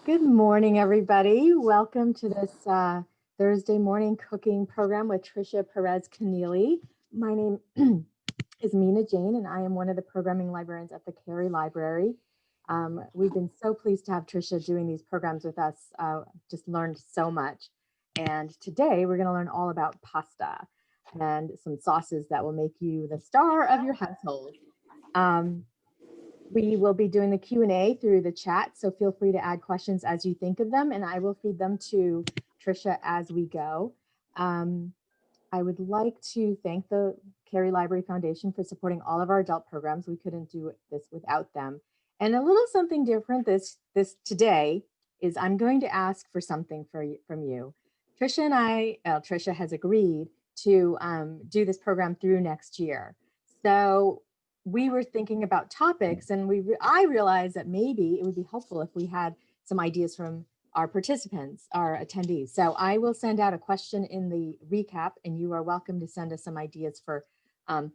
Good morning, everybody. Welcome to this Thursday morning cooking program with Trisha Pérez Kennealy. My name is Mina Jane, and I am one of the programming librarians at the Cary Library. We've been so pleased to have Trisha doing these programs with us. Just learned so much. And today we're going to learn all about pasta and some sauces that will make you the star of your household. We will be doing the Q&A through the chat, so feel free to add questions as you think of them, and I will feed them to Trisha as we go. I would like to thank the Cary Library Foundation for supporting all of our adult programs. We couldn't do this without them. And a little something different this today is I'm going to ask for something from you. Trisha and Trisha has agreed to do this program through next year. So we were thinking about topics, and I realized that maybe it would be helpful if we had some ideas from our participants, our attendees. So I will send out a question in the recap, and you are welcome to send us some ideas for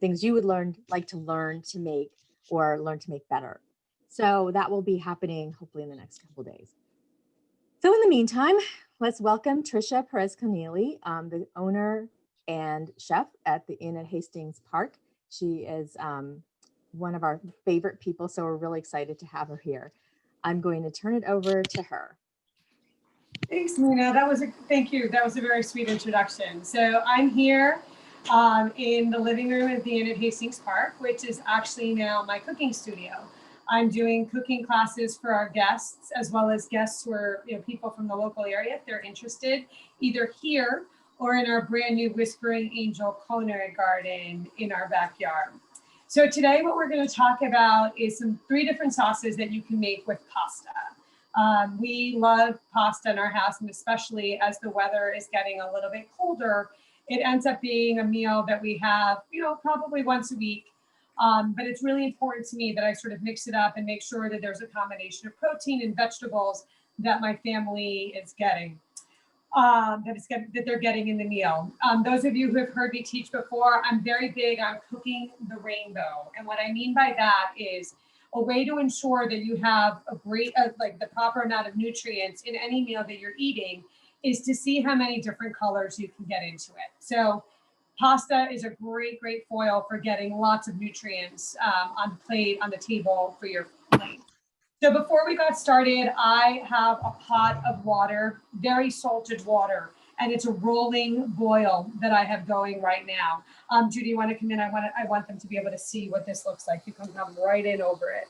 things you would like to learn to make or learn to make better. So that will be happening hopefully in the next couple of days. So in the meantime, let's welcome Trisha Pérez Kennealy, the owner and chef at the Inn at Hastings Park. She is one of our favorite people, so we're really excited to have her here. I'm going to turn it over to her. Thanks, Mina. Thank you. That was a very sweet introduction. So I'm here in the living room at the Inn at Hastings Park, which is actually now my cooking studio. I'm doing cooking classes for our guests, as well as guests who are people from the local area, if they're interested, either here or in our brand new Whispering Angel culinary garden in our backyard. So today what we're going to talk about is three different sauces that you can make with pasta. We love pasta in our house, and especially as the weather is getting a little bit colder, it ends up being a meal that we have, probably once a week. But it's really important to me that I sort of mix it up and make sure that there's a combination of protein and vegetables that my family is getting. That they're getting in the meal. Those of you who have heard me teach before, I'm very big on cooking the rainbow. And what I mean by that is a way to ensure that you have a great, the proper amount of nutrients in any meal that you're eating is to see how many different colors you can get into it. So pasta is a great foil for getting lots of nutrients on the table for your plate. So before we got started, I have a pot of water, very salted water, and it's a rolling boil that I have going right now. Judy, you want to come in? I want them to be able to see what this looks like. You can come right in over it.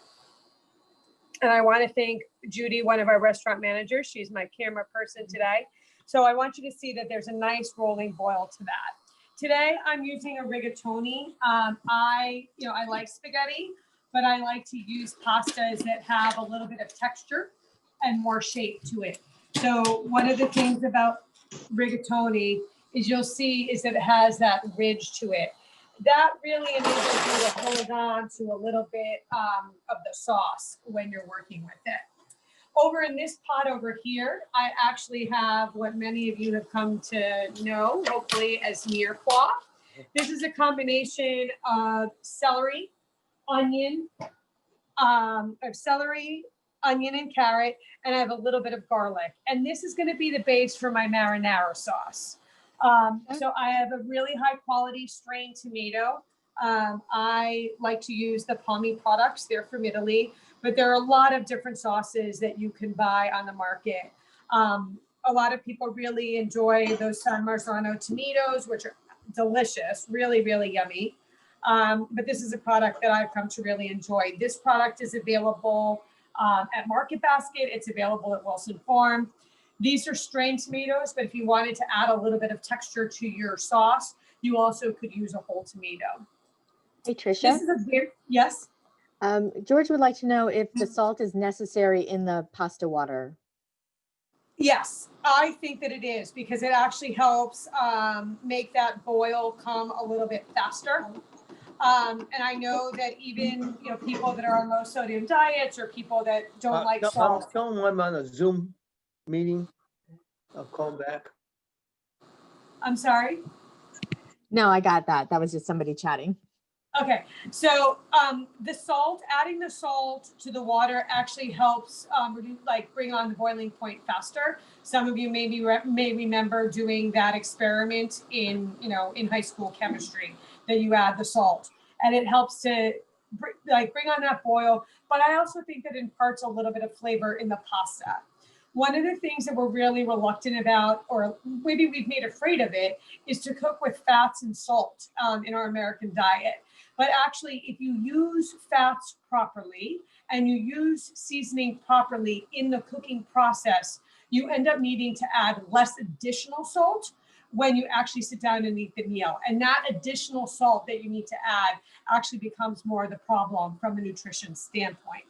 And I want to thank Judy, one of our restaurant managers. She's my camera person today. So I want you to see that there's a nice rolling boil to that. Today, I'm using a rigatoni. I like spaghetti, but I like to use pastas that have a little bit of texture and more shape to it. So one of the things about rigatoni is you'll see is that it has that ridge to it. That really enables you to hold on to a little bit of the sauce when you're working with it. Over in this pot over here, I actually have what many of you have come to know, hopefully, as mirepoix. This is a combination of celery, onion, and carrot, and I have a little bit of garlic. And this is going to be the base for my marinara sauce. So I have a really high quality strained tomato. I like to use the Palmy products. They're from Italy, but there are a lot of different sauces that you can buy on the market. A lot of people really enjoy those San Marzano tomatoes, which are delicious, really yummy. But this is a product that I've come to really enjoy. This product is available at Market Basket. It's available at Wilson Farm. These are strained tomatoes, but if you wanted to add a little bit of texture to your sauce, you also could use a whole tomato. Hey, Trisha. This is yes? George would like to know if the salt is necessary in the pasta water. Yes, I think that it is, because it actually helps make that boil come a little bit faster. And I know that even people that are on low sodium diets or people that don't like salt. I'm showing them on a Zoom meeting. I'll call back. I'm sorry? No, I got that. That was just somebody chatting. Okay, so the salt, adding the salt to the water actually helps bring on the boiling point faster. Some of you may remember doing that experiment in high school chemistry, that you add the salt and it helps to bring on that boil. But I also think that imparts a little bit of flavor in the pasta. One of the things that we're really reluctant about, or maybe we've made afraid of it, is to cook with fats and salt in our American diet. But actually, if you use fats properly and you use seasoning properly in the cooking process, you end up needing to add less additional salt when you actually sit down and eat the meal. And that additional salt that you need to add actually becomes more the problem from a nutrition standpoint.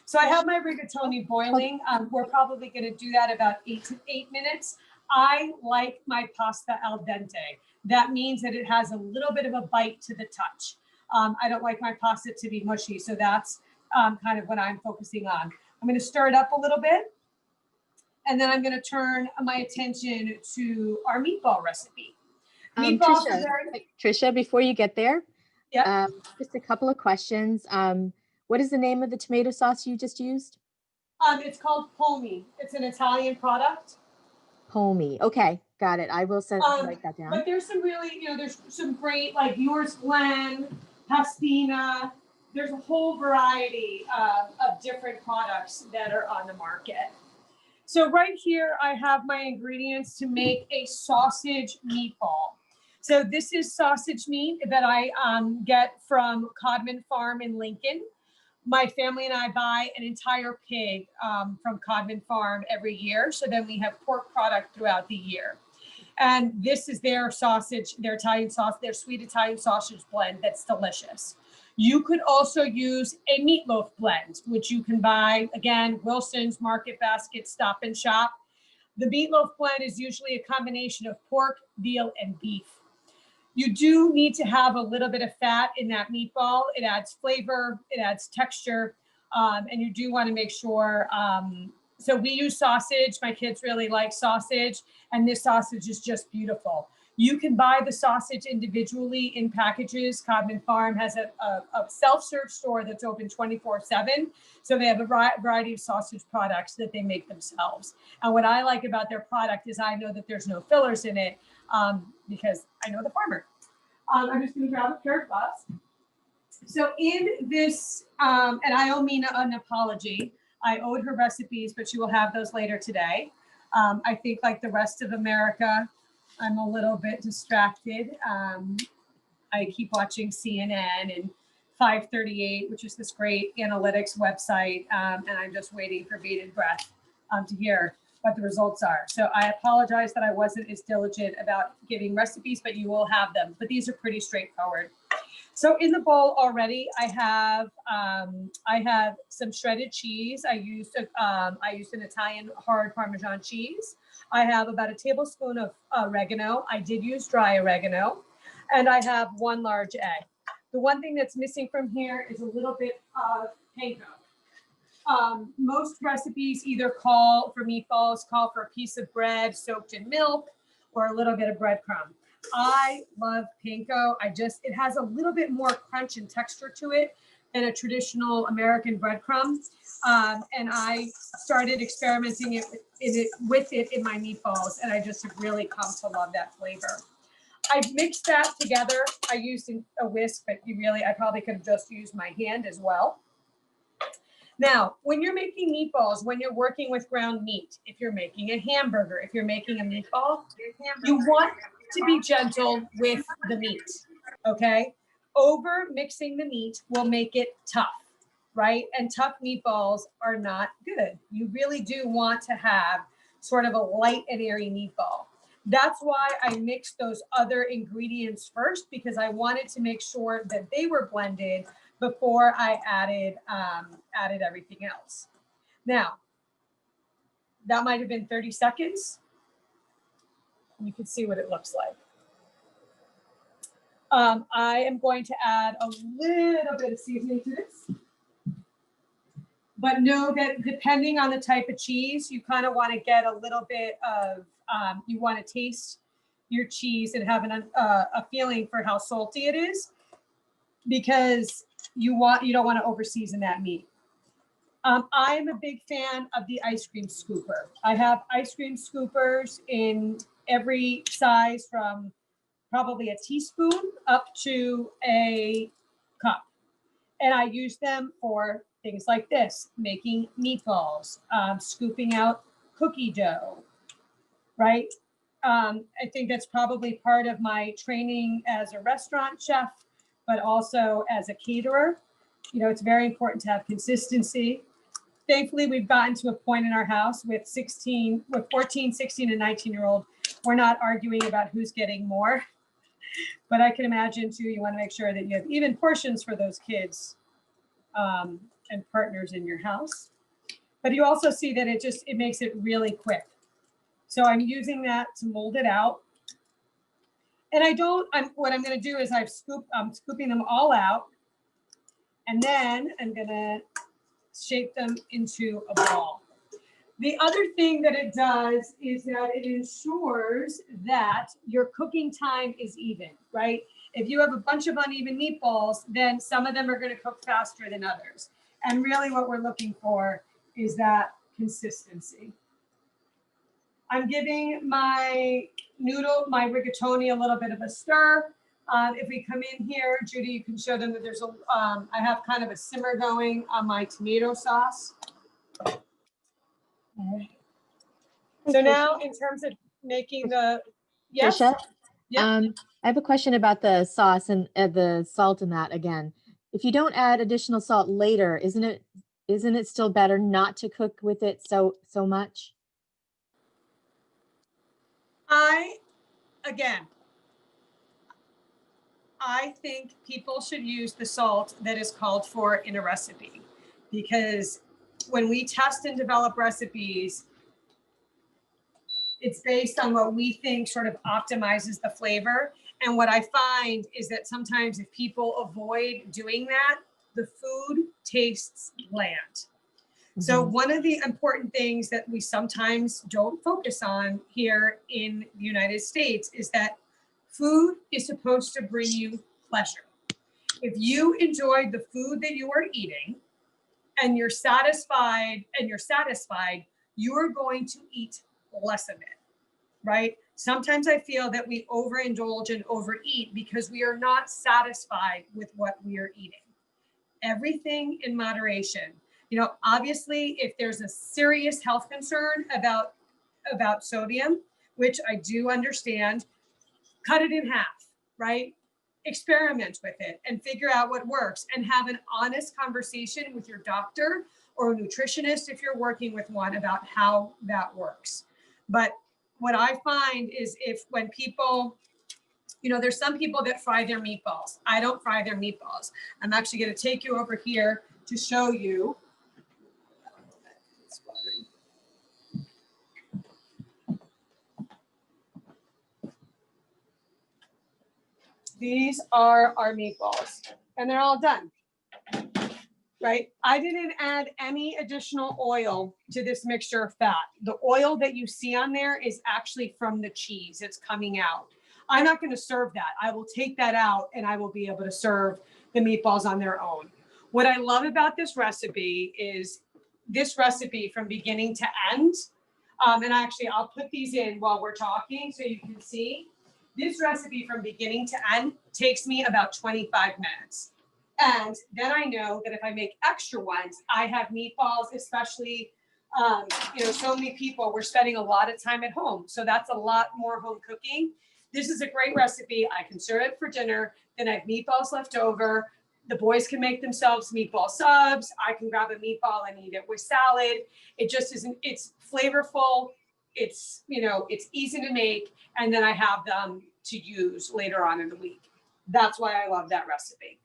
So I have my rigatoni boiling. We're probably going to do that about 8 to 8 minutes. I like my pasta al dente. That means that it has a little bit of a bite to the touch. I don't like my pasta to be mushy, so that's kind of what I'm focusing on. I'm going to stir it up a little bit, and then I'm going to turn my attention to our meatball recipe. Meatballs Trisha, before you get there, yeah, just a couple of questions. What is the name of the tomato sauce you just used? It's called Pomi. It's an Italian product. Pomi. Okay, got it. I will write that down. But there's some really, there's some great, like Yours Glen, Pastina. There's a whole variety of different products that are on the market. So right here, I have my ingredients to make a sausage meatball. So this is sausage meat that I get from Codman Farm in Lincoln. My family and I buy an entire pig from Codman Farm every year. So then we have pork product throughout the year. And this is their sausage, their Italian sauce, their sweet Italian sausage blend that's delicious. You could also use a meatloaf blend, which you can buy, again, Wilson's, Market Basket, Stop and Shop. The meatloaf blend is usually a combination of pork, veal, and beef. You do need to have a little bit of fat in that meatball. It adds flavor, it adds texture, and you do want to make sure. So we use sausage. My kids really like sausage, and this sausage is just beautiful. You can buy the sausage individually in packages. Codman Farm has a self-serve store that's open 24/7. So they have a variety of sausage products that they make themselves. And what I like about their product is I know that there's no fillers in it because I know the farmer. I'm just going to grab a pair of gloves. So in this, and I owe Mina an apology. I owed her recipes, but she will have those later today. I think like the rest of America, I'm a little bit distracted. I keep watching CNN and 538, which is this great analytics website. And I'm just waiting for bated breath to hear what the results are. So I apologize that I wasn't as diligent about giving recipes, but you will have them. But these are pretty straightforward. So in the bowl already, I have some shredded cheese. I used an Italian hard Parmesan cheese. I have about a tablespoon of oregano. I did use dry oregano, and I have 1 large egg. The one thing that's missing from here is a little bit of panko. Most recipes either call for meatballs, call for a piece of bread soaked in milk or a little bit of breadcrumb. I love panko. It has a little bit more crunch and texture to it than a traditional American breadcrumb. And I started experimenting with it in my meatballs, and I just have really come to love that flavor. I mixed that together. I used a whisk, but I probably could have just used my hand as well. Now, when you're making meatballs, when you're working with ground meat, if you're making a hamburger, if you're making a meatball, you want to be gentle with the meat, okay? Over mixing the meat will make it tough, right? And tough meatballs are not good. You really do want to have sort of a light and airy meatball. That's why I mixed those other ingredients first, because I wanted to make sure that they were blended before I added everything else. Now, that might have been 30 seconds. You can see what it looks like. I am going to add a little bit of seasoning to this. But know that depending on the type of cheese, you kind of want to get a little bit of, you want to taste your cheese and have a feeling for how salty it is. because you don't want to over-season that meat. I'm a big fan of the ice cream scooper. I have ice cream scoopers in every size from probably a teaspoon up to a cup. And I use them for things like this, making meatballs, scooping out cookie dough, right? I think that's probably part of my training as a restaurant chef, but also as a caterer. You know, it's very important to have consistency. Thankfully, we've gotten to a point in our house with 14, 16, and 19-year-old. We're not arguing about who's getting more. But I can imagine, too, you want to make sure that you have even portions for those kids and partners in your house. But you also see that it makes it really quick. So I'm using that to mold it out. And what I'm going to do is I'm scooping them all out. And then I'm going to shape them into a ball. The other thing that it does is that it ensures that your cooking time is even, right? If you have a bunch of uneven meatballs, then some of them are going to cook faster than others. And really what we're looking for is that consistency. I'm giving my rigatoni a little bit of a stir. If we come in here, Judy, you can show them that there's I have kind of a simmer going on my tomato sauce. All right. So now in terms of making yes. Trisha, Yep. I have a question about the sauce and the salt in that again. If you don't add additional salt later, isn't it still better not to cook with it so much? I think people should use the salt that is called for in a recipe, because when we test and develop recipes, it's based on what we think sort of optimizes the flavor. And what I find is that sometimes if people avoid doing that, the food tastes bland. Mm-hmm. So one of the important things that we sometimes don't focus on here in the United States is that food is supposed to bring you pleasure. If you enjoyed the food that you are eating and you're satisfied, you are going to eat less of it, right? Sometimes I feel that we overindulge and overeat because we are not satisfied with what we are eating. Everything in moderation. You know, obviously, if there's a serious health concern about sodium, which I do understand, cut it in half, right? Experiment with it and figure out what works, and have an honest conversation with your doctor or a nutritionist if you're working with one about how that works. But what I find is when people, you know, there's some people that fry their meatballs. I don't fry their meatballs. I'm actually going to take you over here to show you. These are our meatballs, and they're all done, right? I didn't add any additional oil to this mixture of fat. The oil that you see on there is actually from the cheese. It's coming out. I'm not going to serve that. I will take that out and I will be able to serve the meatballs on their own. What I love about this recipe is this recipe from beginning to end. And actually, I'll put these in while we're talking so you can see. This recipe from beginning to end takes me about 25 minutes. And then I know that if I make extra ones, I have meatballs, especially, you know, so many people, we're spending a lot of time at home. So that's a lot more home cooking. This is a great recipe. I can serve it for dinner. Then I have meatballs left over. The boys can make themselves meatball subs. I can grab a meatball and eat it with salad. It just isn't, it's flavorful. It's, you know, it's easy to make. And then I have them to use later on in the week. That's why I love that recipe.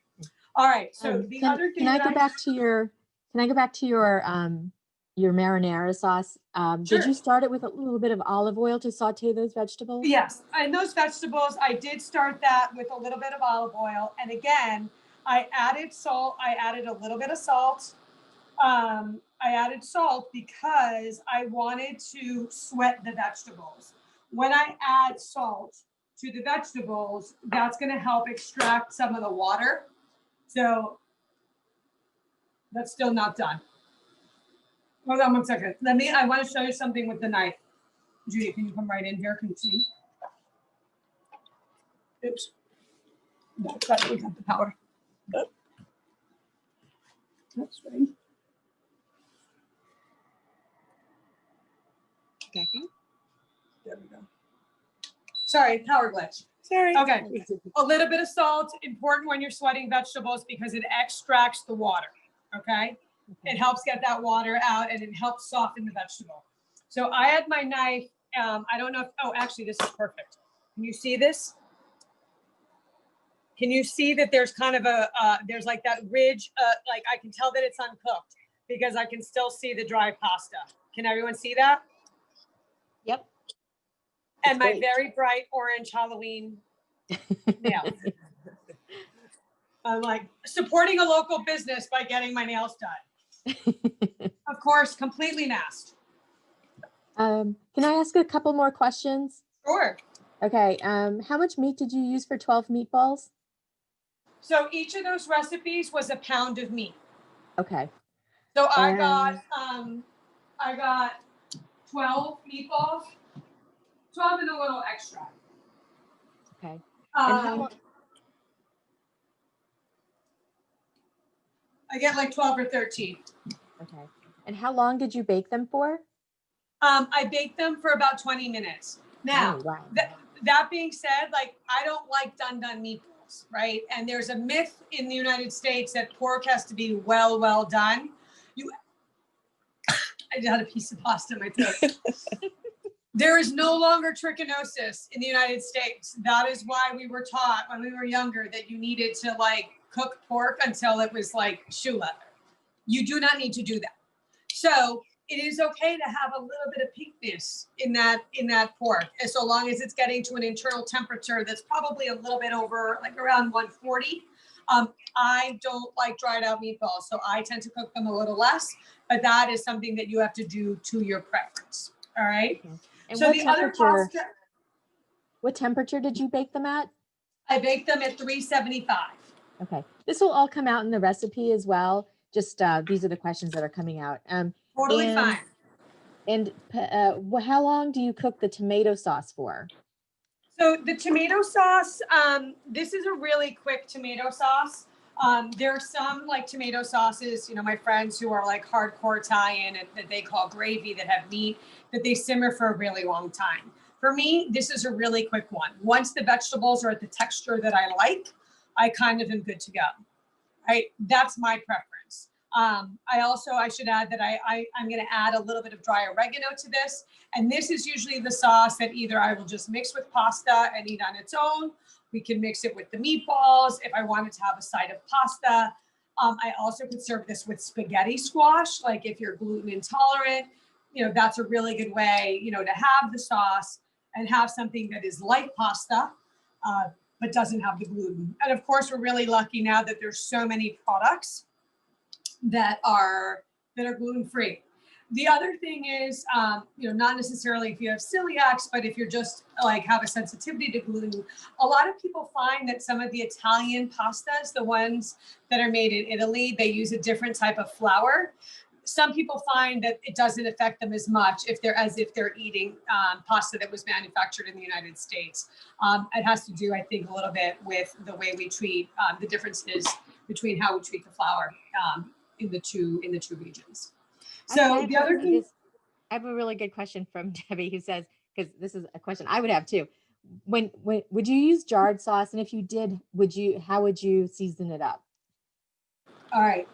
All right. So the other thing can I go back to your marinara sauce? Sure. Did you start it with a little bit of olive oil to saute those vegetables? Yes. And those vegetables, I did start that with a little bit of olive oil. And again, I added salt. I added a little bit of salt. I added salt because I wanted to sweat the vegetables. When I add salt to the vegetables, that's going to help extract some of the water So that's still not done. Hold on 1 second. I want to show you something with the knife. Judy, can you come right in here? Can you see? Oops. No, we got the power. That's right. There we go. Sorry, power glitch. Sorry. Okay. A little bit of salt, important when you're sweating vegetables because it extracts the water. Okay. It helps get that water out and it helps soften the vegetable. So I had my knife. I don't know if, oh, actually, this is perfect. Can you see this? Can you see that there's kind of there's like that ridge, like I can tell that it's uncooked because I can still see the dry pasta. Can everyone see that? Yep. And my very bright orange Halloween nails. I'm like supporting a local business by getting my nails done. Of course, completely masked. Can I ask a couple more questions? Sure. Okay. How much meat did you use for 12 meatballs? So each of those recipes was a pound of meat. Okay. So I got 12 meatballs, 12 and a little extra. Okay. I get like 12 or 13. Okay. And how long did you bake them for? I baked them for about 20 minutes. Now, Oh, wow. that being said, like I don't like done meatballs, right? And there's a myth in the United States that pork has to be well done. I just had a piece of pasta in my throat. There is no longer trichinosis in the United States. That is why we were taught when we were younger that you needed to like cook pork until it was like shoe leather. You do not need to do that. So it is okay to have a little bit of pinkness in that pork, and so long as it's getting to an internal temperature that's probably a little bit over, like around 140. I don't like dried out meatballs, so I tend to cook them a little less, but that is something that you have to do to your preference. All right. Okay. And So the other pasta, what temperature did you bake them at? I baked them at 375. Okay. This will all come out in the recipe as well. Just these are the questions that are coming out. Totally fine. And how long do you cook the tomato sauce for? So the tomato sauce, this is a really quick tomato sauce. There are some like tomato sauces, you know, my friends who are like hardcore Italian and that they call gravy that have meat that they simmer for a really long time. For me, this is a really quick one. Once the vegetables are at the texture that I like, I kind of am good to go. Right? That's my preference. I should add that I'm going to add a little bit of dry oregano to this. And this is usually the sauce that either I will just mix with pasta and eat on its own. We can mix it with the meatballs if I wanted to have a side of pasta. I also could serve this with spaghetti squash. Like if you're gluten intolerant, you know, that's a really good way, you know, to have the sauce and have something that is like pasta, but doesn't have the gluten. And of course, we're really lucky now that there's so many products that are gluten-free. The other thing is, you know, not necessarily if you have celiacs, but if you're just like have a sensitivity to gluten, a lot of people find that some of the Italian pastas, the ones that are made in Italy, they use a different type of flour. Some people find that it doesn't affect them as much if they're eating pasta that was manufactured in the United States. It has to do, I think, a little bit with the way we treat the differences between how we treat the flour in the two regions. So the other thing, I have a really good question from Debbie who says, because this is a question I would have too. When would you use jarred sauce, and if you did, how would you season it up? all right.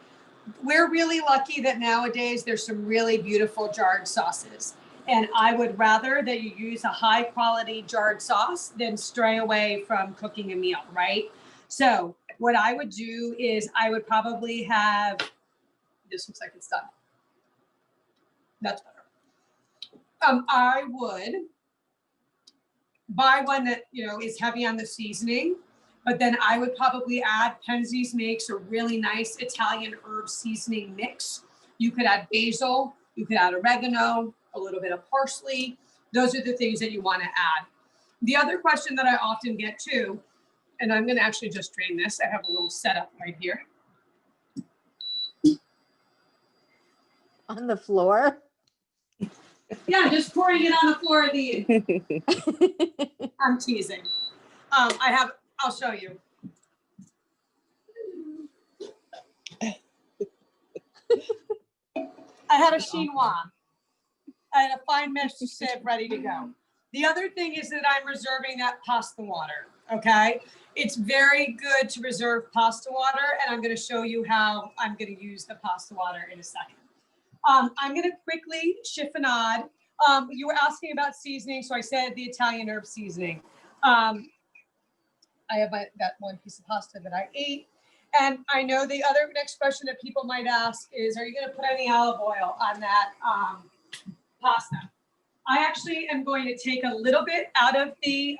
We're really lucky that nowadays there's some really beautiful jarred sauces. And I would rather that you use a high quality jarred sauce than stray away from cooking a meal, right? So what I would do is I would probably have, this looks like it's done. That's better. I would buy one that, you know, is heavy on the seasoning. But then I would probably add, Penzeys makes a really nice Italian herb seasoning mix. You could add basil, you could add oregano, a little bit of parsley. Those are the things that you want to add. The other question that I often get too And I'm gonna actually just drain this. I have a little setup right here. On the floor? Yeah, just pouring it on the floor of the, I'm teasing. I'll show you. I had a chinois. I had a fine mesh sieve ready to go. The other thing is that I'm reserving that pasta water, okay? It's very good to reserve pasta water, and I'm gonna show you how I'm gonna use the pasta water in a second. I'm gonna quickly chiffonade. You were asking about seasoning, so I said the Italian herb seasoning. I have that one piece of pasta that I ate. And I know the other next question that people might ask is, are you gonna put any olive oil on that pasta? I actually am going to take a little bit out of the,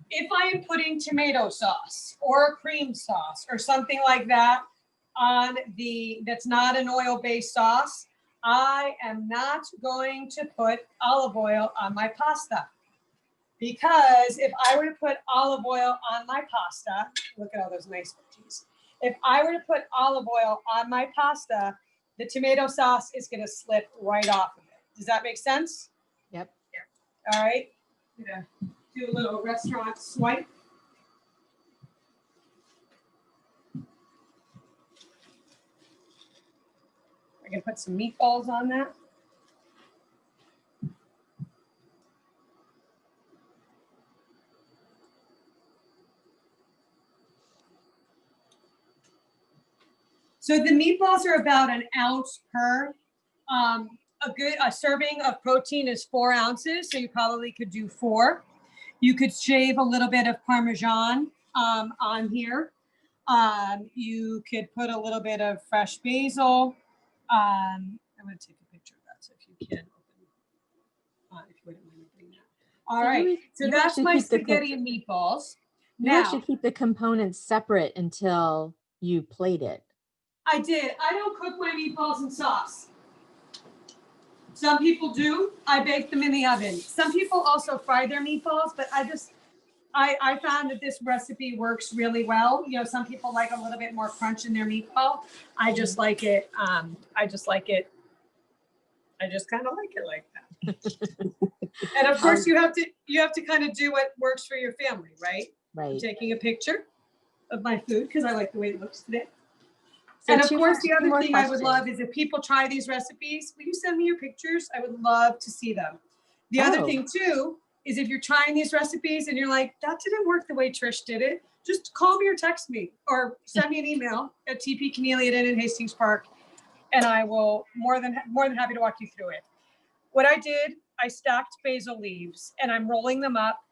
if I am putting tomato sauce or a cream sauce or something like that on that's not an oil-based sauce, I am not going to put olive oil on my pasta. Because if I were to put olive oil on my pasta, look at all those nice veggies. If I were to put olive oil on my pasta, the tomato sauce is going to slip right off of it. Does that make sense? Yep. All right. I'm going to do a little restaurant swipe. I can put some meatballs on that. So the meatballs are about an ounce per. A serving of protein is 4 ounces, so you probably could do 4. You could shave a little bit of Parmesan on here. You could put a little bit of fresh basil. I'm going to take a picture of that, so if you can open, if you wouldn't mind opening that. All right, so that's my spaghetti and meatballs. You actually keep the components separate until you plate it. I did. I don't cook my meatballs in sauce. Some people do. I bake them in the oven. Some people also fry their meatballs, but I found that this recipe works really well. You know, some people like a little bit more crunch in their meatball. I just like it. I just kind of like it like that. And of course, you have to kind of do what works for your family, right? Right. I'm taking a picture of my food because I like the way it looks today. So and of course, the other thing I would love is if people try these recipes, will you send me your pictures? I would love to see them. The other thing too is if you're trying these recipes and you're like, that didn't work the way Trish did it, just call me or text me or send me an email at tpkennealy@Hastings Park, and I will more than happy to walk you through it. What I did, I stacked basil leaves and I'm rolling them up.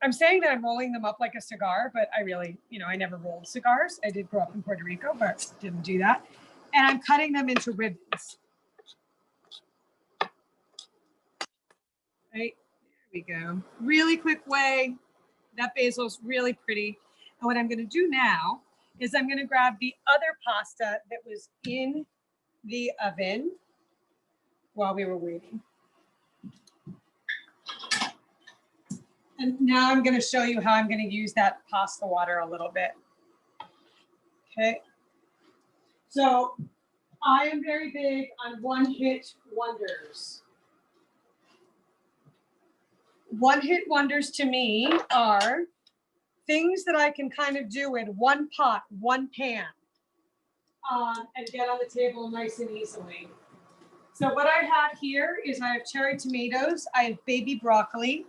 I'm saying that I'm rolling them up like a cigar, but I really, I never rolled cigars. I did grow up in Puerto Rico, but didn't do that. And I'm cutting them into ribbons. Right, there we go. Really quick way. That basil's really pretty. And what I'm gonna do now is I'm gonna grab the other pasta that was in the oven while we were waiting. And now I'm going to show you how I'm going to use that pasta water a little bit. Okay. So I am very big on one-hit wonders. One-hit wonders to me are things that I can kind of do in one pot, one pan, and get on the table nice and easily. So what I have here is I have cherry tomatoes. I have baby broccoli.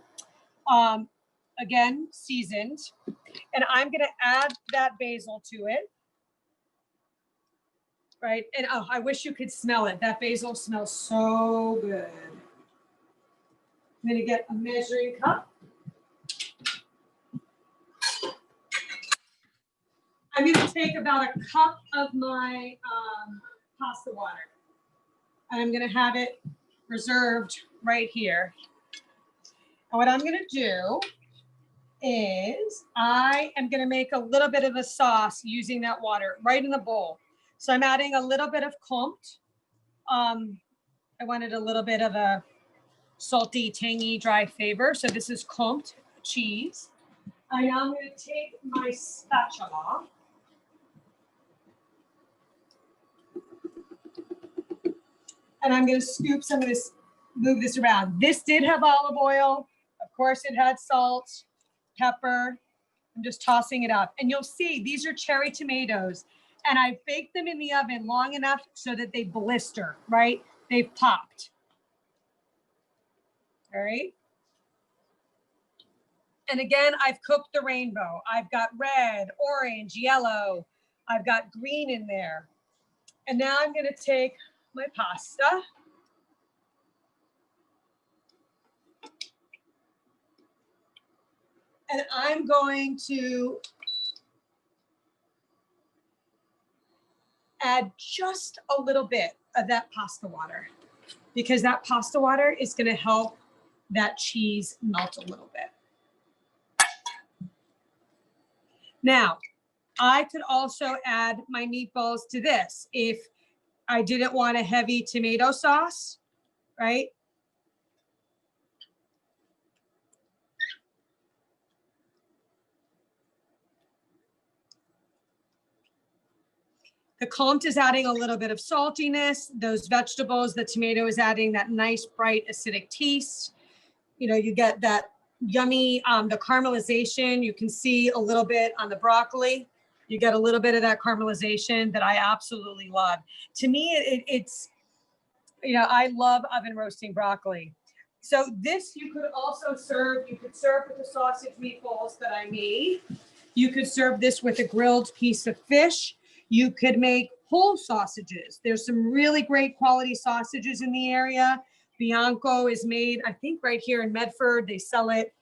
Again, seasoned, and I'm going to add that basil to it. Right. And oh, I wish you could smell it. That basil smells so good. I'm going to get a measuring cup. I'm going to take about a cup of my pasta water, and I'm going to have it reserved right here. And what I'm going to do is I am going to make a little bit of a sauce using that water right in the bowl. So I'm adding a little bit of Comte. I wanted a little bit of a salty, tangy, dry flavor. So this is clumped cheese. And now I'm going to take my spatula. And I'm going to scoop some of this, move this around. This did have olive oil. Of course, it had salt, pepper. I'm just tossing it up. And you'll see these are cherry tomatoes. And I baked them in the oven long enough so that they blister, right? They've popped. All right. And again, I've cooked the rainbow. I've got red, orange, yellow. I've got green in there. And now I'm going to take my pasta. And I'm going to add just a little bit of that pasta water, because that pasta water is going to help that cheese melt a little bit. Now, I could also add my meatballs to this if I didn't want a heavy tomato sauce, right? The clumped is adding a little bit of saltiness. Those vegetables, the tomato is adding that nice, bright, acidic taste. You know, you get that yummy, the caramelization. You can see a little bit on the broccoli. You get a little bit of that caramelization that I absolutely love. To me, it's, you know, I love oven roasting broccoli. So this you could also serve, you could serve with the sausage meatballs that I made. You could serve this with a grilled piece of fish. You could make whole sausages. There's some really great quality sausages in the area. Bianco is made, I think, right here in Medford. They sell it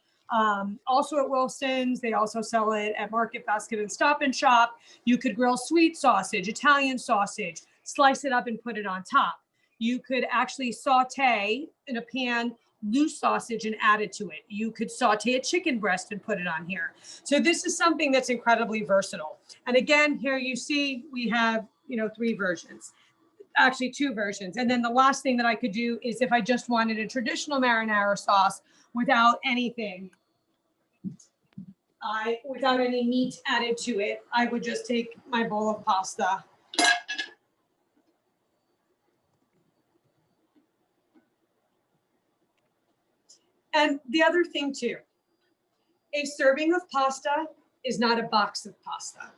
also at Wilson's. They also sell it at Market Basket and Stop and Shop. You could grill sweet sausage, Italian sausage, slice it up and put it on top. You could actually saute in a pan loose sausage and add it to it. You could saute a chicken breast and put it on here. So this is something that's incredibly versatile. And again, here you see we have, you know, 3 versions, actually 2 versions. And then the last thing that I could do is if I just wanted a traditional marinara sauce without anything, without any meat added to it, I would just take my bowl of pasta. And the other thing too, a serving of pasta is not a box of pasta.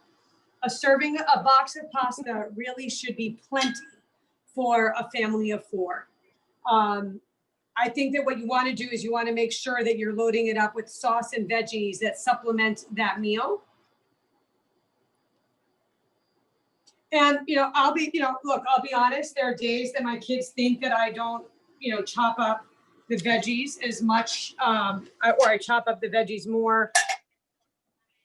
A box of pasta really should be plenty for a family of 4. I think that what you want to do is you want to make sure that you're loading it up with sauce and veggies that supplement that meal. And, you know, I'll be honest, there are days that my kids think that I don't, you know, chop up the veggies as much, or I chop up the veggies more,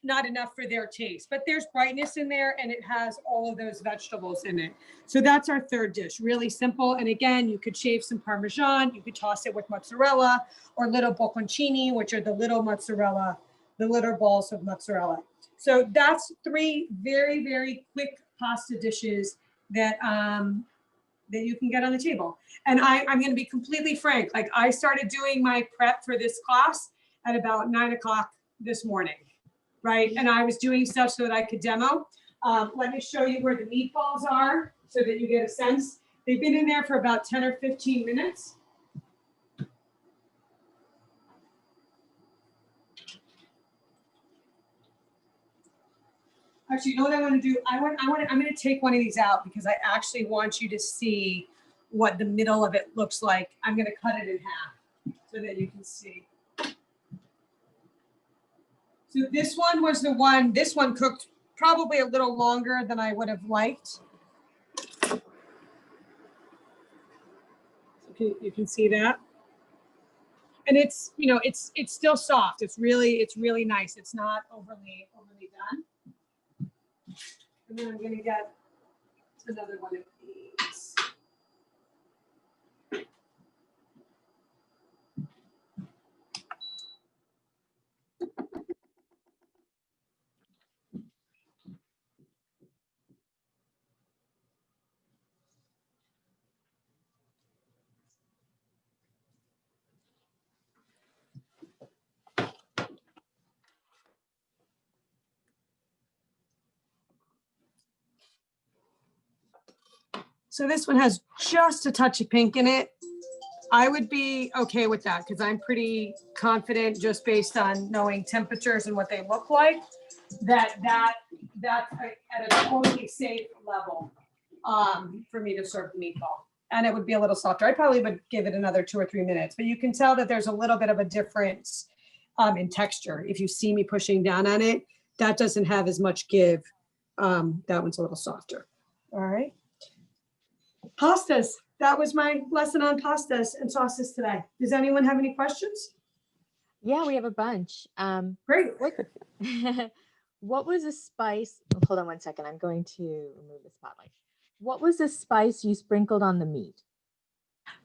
not enough for their taste, but there's brightness in there and it has all of those vegetables in it. So that's our third dish, really simple. And again, you could shave some Parmesan, you could toss it with mozzarella or little bocconcini, which are the little mozzarella, the little balls of mozzarella. So that's 3 very, very quick pasta dishes that, that you can get on the table. And I'm going to be completely frank. Like, I started doing my prep for this class at about 9 o'clock this morning, right? And I was doing stuff so that I could demo. Let me show you where the meatballs are so that you get a sense. They've been in there for about 10 or 15 minutes. Actually, you know what I want to do? I'm going to take one of these out because I actually want you to see what the middle of it looks like. I'm going to cut it in half so that you can see. So this one was the one, this one cooked probably a little longer than I would have liked. Okay, you can see that. And it's, you know, it's still soft. It's really nice. It's not overly done. And then I'm going to get another one of these. So this one has just a touch of pink in it. I would be okay with that because I'm pretty confident just based on knowing temperatures and what they look like, that's at a totally safe level for me to serve the meatball. And it would be a little softer. I probably would give it another 2 or 3 minutes, but you can tell that there's a little bit of a difference in texture. If you see me pushing down on it, that doesn't have as much give. That one's a little softer. All right. Pastas. That was my lesson on pastas and sauces today. Does anyone have any questions? Yeah, we have a bunch. Great. What was a spice? Oh, hold on one second. I'm going to remove the spotlight. What was the spice you sprinkled on the meat?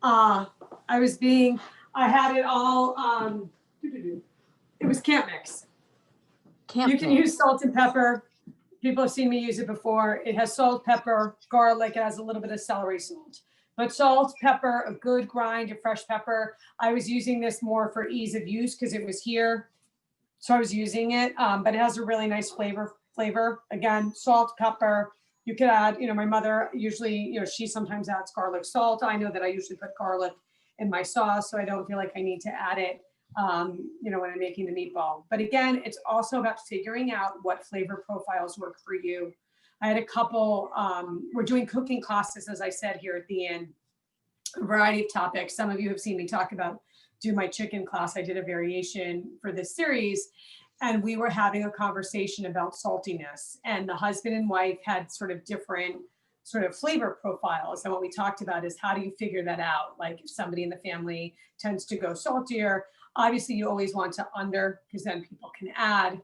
I had it all, it was camp mix. You can use salt and pepper. People have seen me use it before. It has salt, pepper, garlic. It has a little bit of celery salt. But salt, pepper, a good grind of fresh pepper. I was using this more for ease of use because it was here. So I was using it, but it has a really nice flavor. Again, salt, pepper. You could add, my mother usually, she sometimes adds garlic salt. I know that I usually put garlic in my sauce, so I don't feel like I need to add it, when I'm making the meatball. But again, it's also about figuring out what flavor profiles work for you. I had a couple, we're doing cooking classes, as I said here at the end, a variety of topics. Some of you have seen me talk about do my chicken class. I did a variation for this series, and we were having a conversation about saltiness, and the husband and wife had sort of different sort of flavor profiles. And what we talked about is how do you figure that out? Like if somebody in the family tends to go saltier, obviously you always want to because then people can add.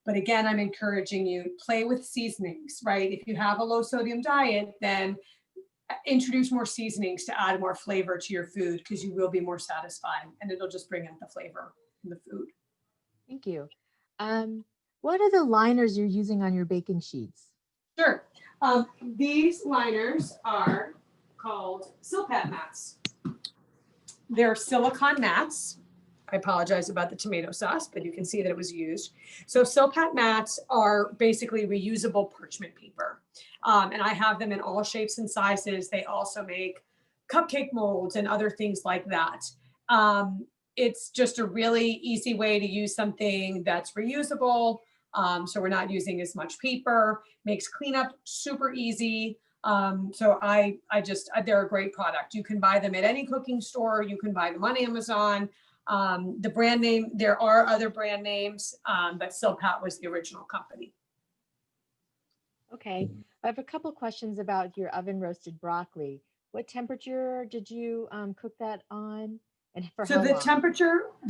But again, I'm encouraging you, play with seasonings, right? If you have a low sodium diet, then introduce more seasonings to add more flavor to your food because you will be more satisfied and it'll just bring out the flavor in the food. Thank you. What are the liners you're using on your baking sheets? Sure. These liners are called Silpat mats. They're silicone mats. I apologize about the tomato sauce, but you can see that it was used. So Silpat mats are basically reusable parchment paper. And I have them in all shapes and sizes. They also make cupcake molds and other things like that. It's just a really easy way to use something that's reusable. So we're not using as much paper, makes cleanup super easy. So they're a great product. You can buy them at any cooking store. You can buy them on Amazon. The brand name, there are other brand names, but Silpat was the original company. Okay. I have a couple questions about your oven roasted broccoli. What temperature did you cook that on? And for So how long? the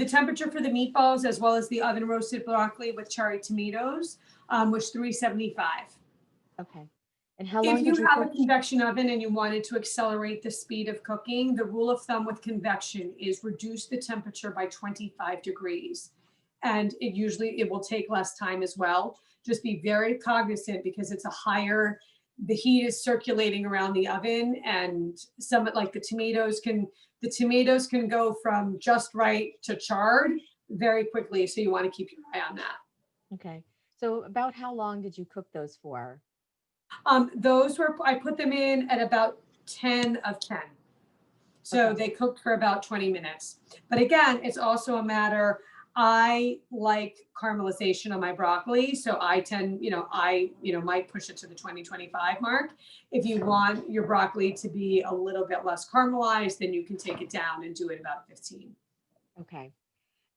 temperature for the meatballs as well as the oven roasted broccoli with cherry tomatoes was 375. Okay. And how long If did you you have a cook? convection oven and you wanted to accelerate the speed of cooking, the rule of thumb with convection is reduce the temperature by 25 degrees. And it will take less time as well. Just be very cognizant because it's the heat is circulating around the oven, and the tomatoes can go from just right to charred very quickly. So you want to keep your eye on that. Okay. So about how long did you cook those for? I put them in at about 10 of 10. So Okay. they cooked for about 20 minutes. But again, it's also a matter, I like caramelization on my broccoli. So I might push it to the 20-25 mark. If you want your broccoli to be a little bit less caramelized, then you can take it down and do it about 15. Okay.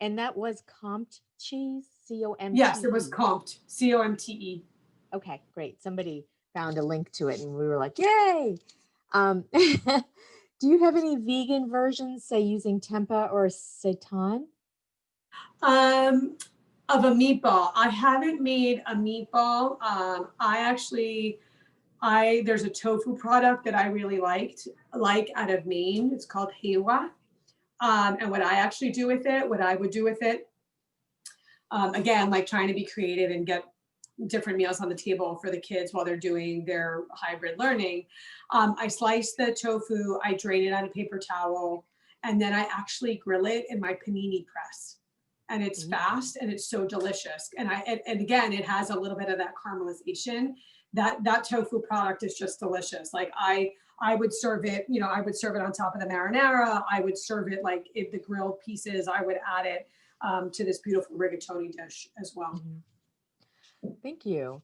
And that was comped cheese, C-O-M-T-E? Yes, it was comped, C-O-M-T-E. Okay, great. Somebody found a link to it and we were like, yay. Do you have any vegan versions, say using tempeh or seitan? Of a meatball. I haven't made a meatball. There's a tofu product that I really like out of Maine. It's called Hewa. And what I would do with it, again, like trying to be creative and get different meals on the table for the kids while they're doing their hybrid learning. I slice the tofu, I drain it on a paper towel, and then I actually grill it in my panini press. And it's fast and it's so delicious. And again, it has a little bit of that caramelization that tofu product is just delicious. Like I would serve it, I would serve it on top of the marinara. I would serve it like if the grilled pieces, I would add it to this beautiful rigatoni dish as well. Thank you.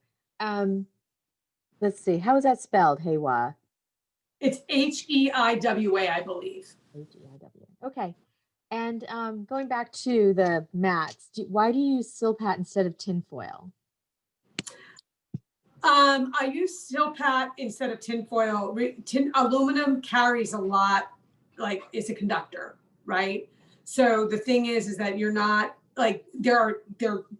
Let's see, how is that spelled, Heiwa? It's Heiwa, I believe. Heiw. Okay. And going back to the mats, why do you use Silpat instead of tinfoil? I use Silpat instead of tinfoil. Aluminum carries a lot, like it's a conductor, right? So the thing is that you're not like there are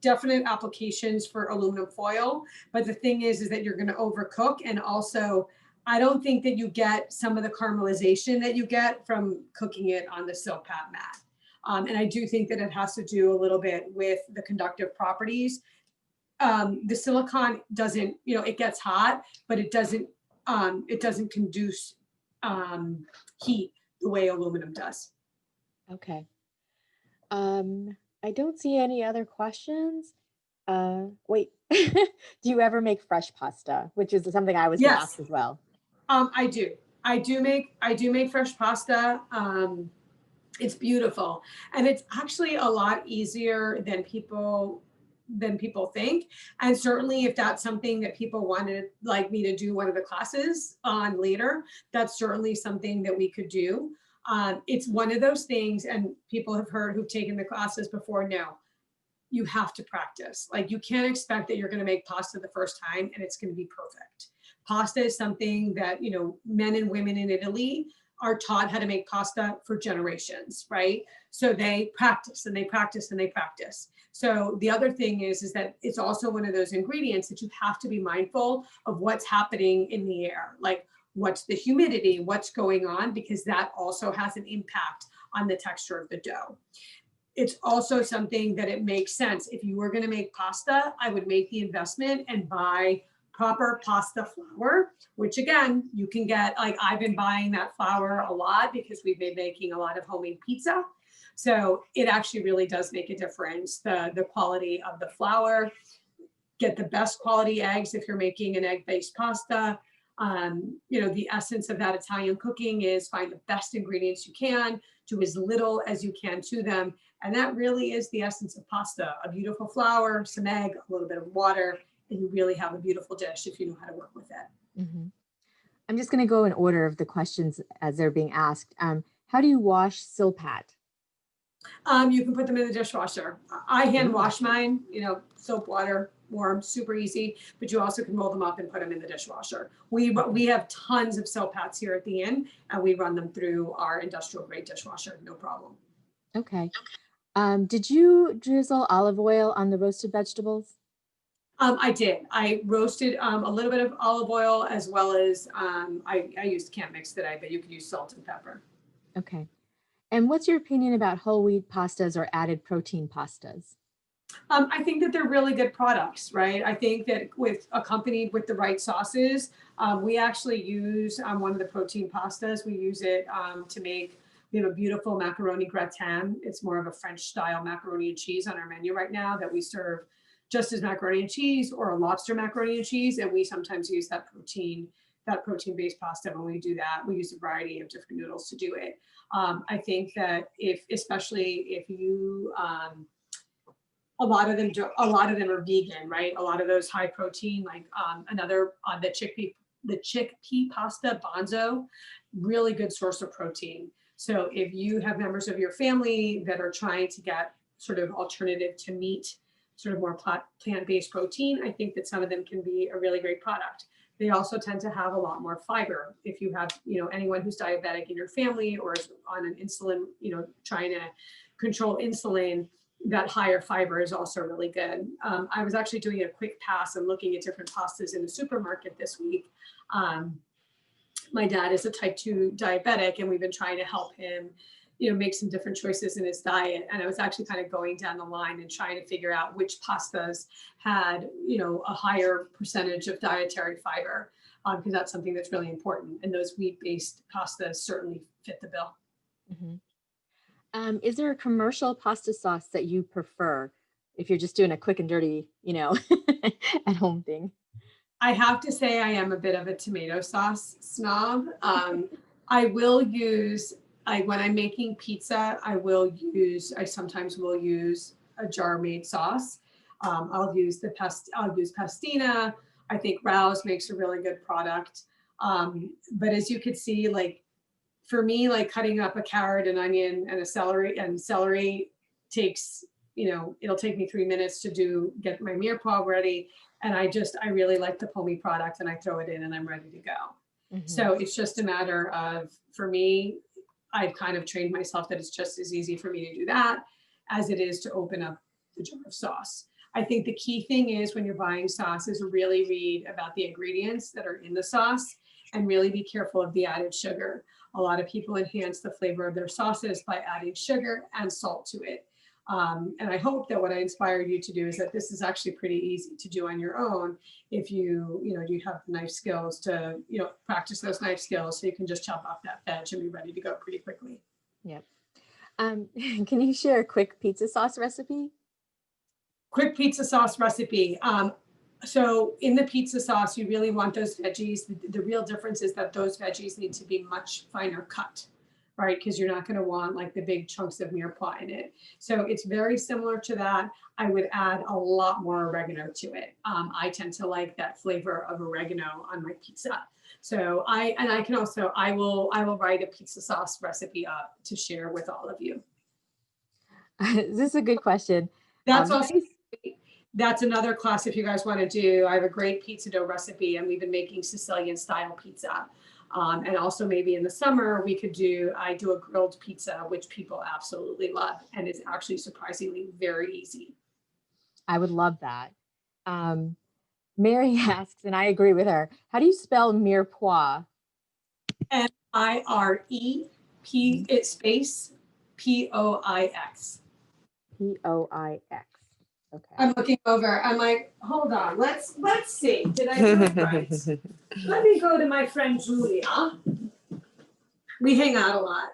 definite applications for aluminum foil, but the thing is that you're going to overcook, and also I don't think that you get some of the caramelization that you get from cooking it on the Silpat mat. And I do think that it has to do a little bit with the conductive properties. The silicone doesn't, it gets hot, but it doesn't conduce heat the way aluminum does. Okay. I don't see any other questions. Wait, do you ever make fresh pasta? Which is something I was going to ask as well. I do make fresh pasta. It's beautiful, and it's actually a lot easier than people think. And certainly if that's something that people wanted like me to do one of the classes on later, that's certainly something that we could do. It's one of those things, and people have heard who've taken the classes before know you have to practice. Like you can't expect that you're going to make pasta the first time and it's going to be perfect. Pasta is something that, men and women in Italy are taught how to make pasta for generations, right? So they practice and they practice and they practice. So the other thing is that it's also one of those ingredients that you have to be mindful of what's happening in the air. Like what's the humidity, what's going on, because that also has an impact on the texture of the dough. It's also something that it makes sense. If you were going to make pasta, I would make the investment and buy proper pasta flour, which again, you can get, like I've been buying that flour a lot because we've been making a lot of homemade pizza. So it actually really does make a difference, the quality of the flour. Get the best quality eggs if you're making an egg-based pasta. The essence of that Italian cooking is find the best ingredients you can, do as little as you can to them. And that really is the essence of pasta, a beautiful flour, some egg, a little bit of water, and you really have a beautiful dish if you know how to work with it. Mm-hmm. I'm just going to go in order of the questions as they're being asked. How do you wash Silpat? You can put them in the dishwasher. I hand wash mine, soap, water, warm, super easy, but you also can roll them up and put them in the dishwasher. We have tons of Silpats here at the inn, and we run them through our industrial grade dishwasher, no problem. Okay. Did you drizzle olive oil on the roasted vegetables? I did. I roasted a little bit of olive oil, as well as I used camp mix today, but you could use salt and pepper. Okay. And what's your opinion about whole wheat pastas or added protein pastas? I think that they're really good products, right? I think that accompanied with the right sauces, we actually use one of the protein pastas. We use it to make, we have a beautiful macaroni gratin. It's more of a French style macaroni and cheese on our menu right now that we serve just as macaroni and cheese, or a lobster macaroni and cheese. And we sometimes use that protein-based pasta. When we do that, we use a variety of different noodles to do it. I think that especially if you, a lot of them are vegan, right? A lot of those high protein, like the chickpea pasta, bonzo, really good source of protein. So if you have members of your family that are trying to get sort of alternative to meat, sort of more plant-based protein, I think that some of them can be a really great product. They also tend to have a lot more fiber. If you have, anyone who's diabetic in your family or is on an insulin, trying to control insulin, that higher fiber is also really good. I was actually doing a quick pass and looking at different pastas in the supermarket this week. My dad is a type 2 diabetic, and we've been trying to help him, make some different choices in his diet. And I was actually kind of going down the line and trying to figure out which pastas had, a higher percentage of dietary fiber, because that's something that's really important. And those wheat-based pastas certainly fit the bill. Mm-hmm. Is there a commercial pasta sauce that you prefer if you're just doing a quick and dirty, at home thing? I have to say I am a bit of a tomato sauce snob. I will use, when I'm making pizza, I sometimes will use a jar made sauce. I'll use pastina. I think Rouse makes a really good product. But as you could see, like for me, like cutting up a carrot, an onion, and celery takes, it'll take me 3 minutes to get my mirepoix ready. And I really like the Pomi product, and I throw it in and I'm ready to go. So it's just a matter of, for me, I've kind of trained myself that it's just as easy for me to do that as it is to open up the jar of sauce. I think the key thing is when you're buying sauce is really read about the ingredients that are in the sauce and really be careful of the added sugar. A lot of people enhance the flavor of their sauces by adding sugar and salt to it. And I hope that what I inspired you to do is that this is actually pretty easy to do on your own if you have knife skills to, practice those knife skills so you can just chop off that veg and be ready to go pretty quickly. Yep. Can you share a quick pizza sauce recipe? Quick pizza sauce recipe. So in the pizza sauce, you really want those veggies. The real difference is that those veggies need to be much finer cut, right? Because you're not going to want like the big chunks of mirepoix in it. So it's very similar to that. I would add a lot more oregano to it. I tend to like that flavor of oregano on my pizza. So I will write a pizza sauce recipe up to share with all of you. This is a good question. That's another class if you guys want to do. I have a great pizza dough recipe, and we've been making Sicilian style pizza. And also maybe in the summer I do a grilled pizza, which people absolutely love, and is actually surprisingly very easy. I would love that. Mary asks, and I agree with her, how do you spell mirepoix? M-I-R-E-P, it's space P-O-I-X. P-O-I-X. Okay. I'm looking over. I'm like, hold on. Let's see. Did I do it right? Let me go to my friend Julia. We hang out a lot.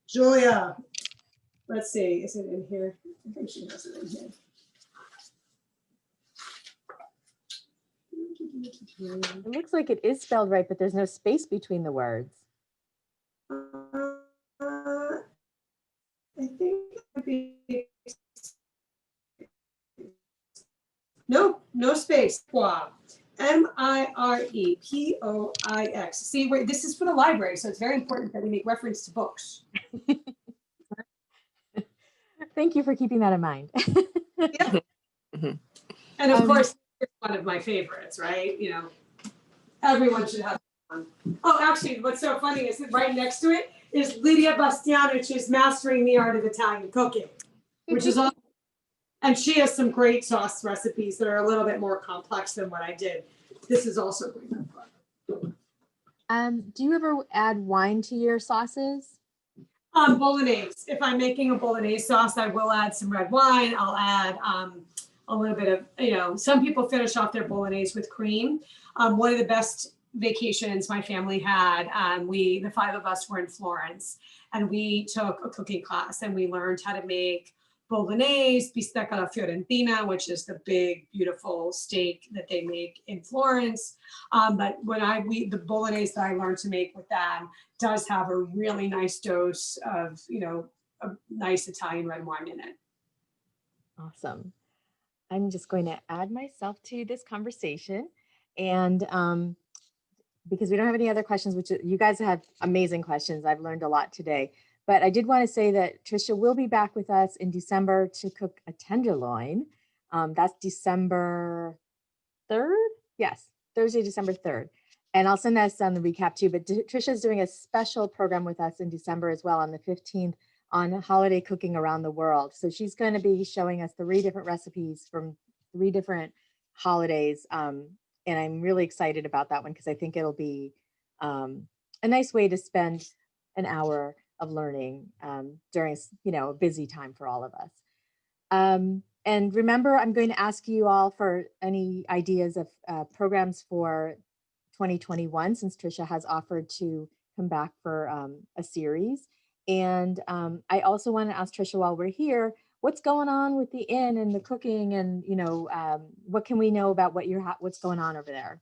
Julia. Let's see. Is it in here? I think she has it in here. It looks like it is spelled right, but there's no space between the words. I think it'd be no space. M-I-R-E-P-O-I-X. See, this is for the library, so it's very important that we make reference to books. Thank you for keeping that in mind. Yeah. And of course, it's one of my favorites, right? Everyone should have one. Oh, actually, what's so funny is that right next to it is Lydia Bastianich's Mastering the Art of Italian Cooking, which is awesome. And she has some great sauce recipes that are a little bit more complex than what I did. This is also great. Do you ever add wine to your sauces? Bolognese. If I'm making a bolognese sauce, I will add some red wine. I'll add a little bit of, some people finish off their bolognese with cream. One of the best vacations my family had, the 5 of us were in Florence, and we took a cooking class and we learned how to make bolognese, bistecca alla fiorentina, which is the big, beautiful steak that they make in Florence. But the bolognese that I learned to make with them does have a really nice dose of, a nice Italian red wine in it. Awesome. I'm just going to add myself to this conversation, and because we don't have any other questions, which you guys have amazing questions. I've learned a lot today. But I did want to say that Trisha will be back with us in December to cook a tenderloin. That's December 3rd. Yes, Thursday, December 3rd. And I'll send that on the recap too. But Trisha is doing a special program with us in December as well on the 15th on holiday cooking around the world. So she's going to be showing us 3 different recipes from 3 different holidays. And I'm really excited about that one because I think it'll be a nice way to spend an hour of learning during a busy time for all of us. And remember, I'm going to ask you all for any ideas of programs for 2021, since Trisha has offered to come back for a series. And I also want to ask Trisha, while we're here, what's going on with the inn and the cooking, and what can we know about what's going on over there?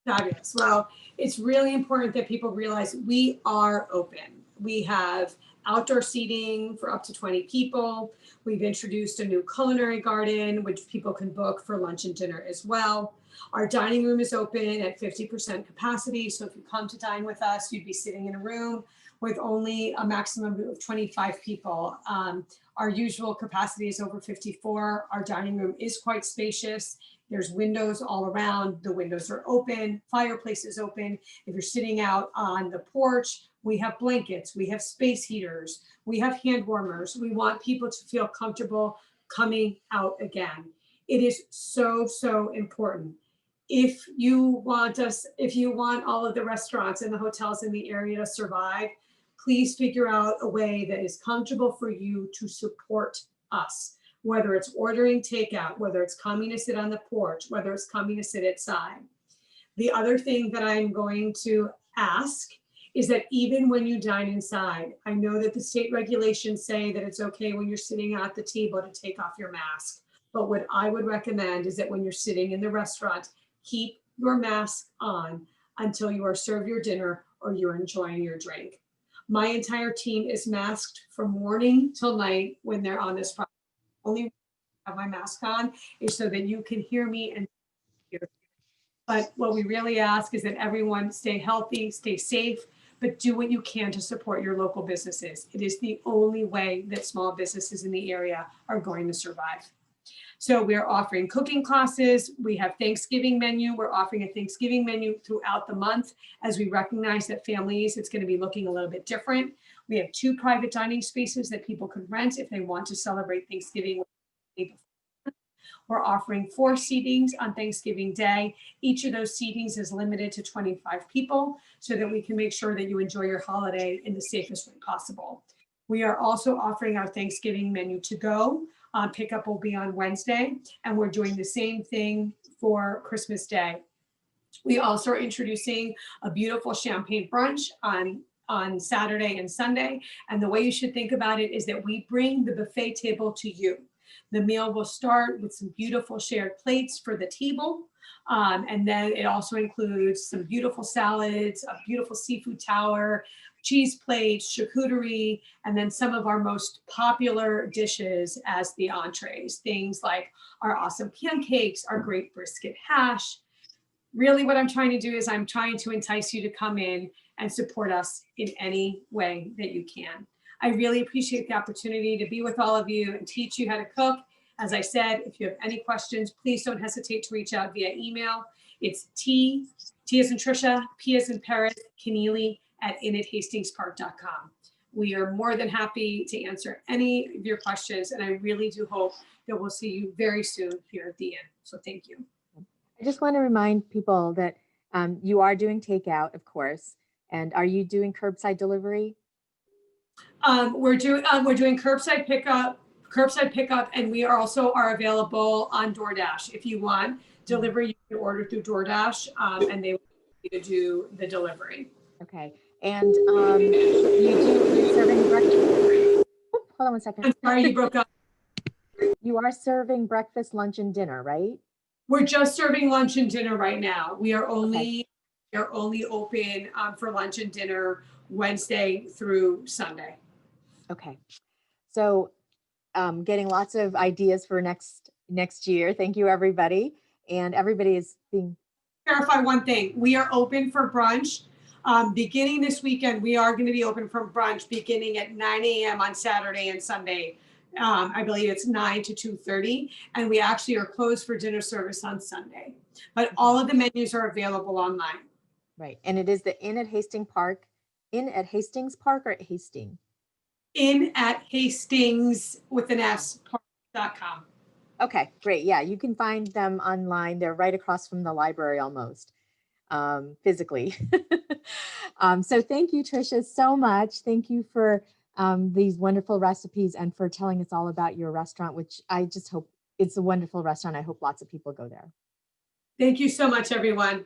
Fabulous. Well, it's really important that people realize we are open. We have outdoor seating for up to 20 people. We've introduced a new culinary garden, which people can book for lunch and dinner as well. Our dining room is open at 50% capacity. So if you come to dine with us, you'd be sitting in a room with only a maximum of 25 people. Our usual capacity is over 54. Our dining room is quite spacious. There's windows all around. The windows are open, fireplace is open. If you're sitting out on the porch, we have blankets, we have space heaters, we have hand warmers. We want people to feel comfortable coming out again. It is so, so important. If you want all of the restaurants and the hotels in the area to survive, please figure out a way that is comfortable for you to support us. Whether it's ordering takeout, whether it's coming to sit on the porch, whether it's coming to sit outside. The other thing that I'm going to ask is that even when you dine inside, I know that the state regulations say that it's okay when you're sitting at the table to take off your mask. But what I would recommend is that when you're sitting in the restaurant, keep your mask on until you are served your dinner or you're enjoying your drink. My entire team is masked from morning till night when they're on this project. Only have my mask on is so that you can hear me and hear. But what we really ask is that everyone stay healthy, stay safe, but do what you can to support your local businesses. It is the only way that small businesses in the area are going to survive. So we're offering cooking classes. We have Thanksgiving menu. We're offering a Thanksgiving menu throughout the month as we recognize that families, it's going to be looking a little bit different. We have 2 private dining spaces that people could rent if they want to celebrate Thanksgiving. We're offering 4 seatings on Thanksgiving Day. Each of those seatings is limited to 25 people so that we can make sure that you enjoy your holiday in the safest way possible. We are also offering our Thanksgiving menu to go. Pickup will be on Wednesday, and we're doing the same thing for Christmas Day. We also are introducing a beautiful champagne brunch on Saturday and Sunday. And the way you should think about it is that we bring the buffet table to you. The meal will start with some beautiful shared plates for the table. And then it also includes some beautiful salads, a beautiful seafood tower, cheese plates, charcuterie, and then some of our most popular dishes as the entrees. Things like our awesome pancakes, our great brisket hash. Really what I'm trying to do is I'm trying to entice you to come in and support us in any way that you can. I really appreciate the opportunity to be with all of you and teach you how to cook. As I said, if you have any questions, please don't hesitate to reach out via email. It's T as in Trisha, P as in Pérez, Kennealy @inathastingspark.com. We are more than happy to answer any of your questions, and I really do hope that we'll see you very soon here at the inn. So thank you. I just want to remind people that you are doing takeout, of course. And are you doing curbside delivery? We're doing curbside pickup, and we also are available on DoorDash. If you want delivery, you can order through DoorDash, and they will be to do the delivery. Okay. And you're serving breakfast. Hold on one second. I'm sorry, you broke up. You are serving breakfast, lunch, and dinner, right? We're just serving lunch and dinner right now. We are only open for lunch and dinner Wednesday through Sunday. Okay. So getting lots of ideas for next year. Thank you, everybody. And everybody is being... Clarify one thing. We are open for brunch. Beginning this weekend, we are going to be open for brunch beginning at 9 a.m. on Saturday and Sunday. I believe it's 9 to 2:30, and we actually are closed for dinner service on Sunday. But all of the menus are available online. Right. And it is the Inn at Hastings Park. Inn at Hastings Park or at Hastings? Inn at Hastings with an S park.com. Okay, great. Yeah, you can find them online. They're right across from the library almost, physically. So thank you, Trisha, so much. Thank you for these wonderful recipes and for telling us all about your restaurant, which I just hope it's a wonderful restaurant. I hope lots of people go there. Thank you so much, everyone.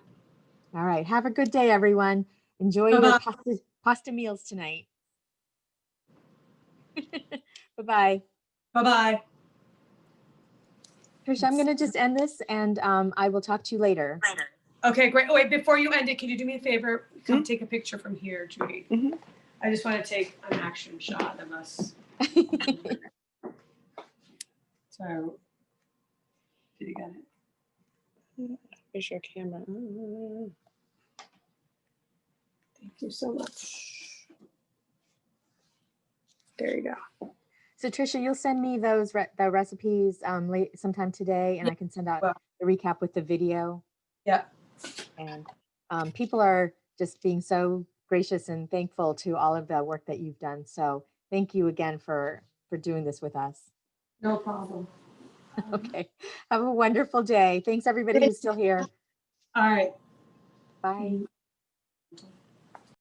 All right. Have a good day, everyone. Enjoy your pasta meals tonight. Bye-bye. Bye-bye. Trisha, I'm going to just end this and I will talk to you later. Okay, great. Oh, wait, before you end it, can you do me a favor? Come take a picture from here, Judy. I just want to take an action shot of us. So, did you get it? Where's your camera? Thank you so much. There you go. So Trisha, you'll send me those the recipes late sometime today, and I can send out the recap with the video. Yeah. And people are just being so gracious and thankful to all of the work that you've done. So thank you again for doing this with us. No problem. Okay. Have a wonderful day. Thanks everybody who's still here. All right. Bye.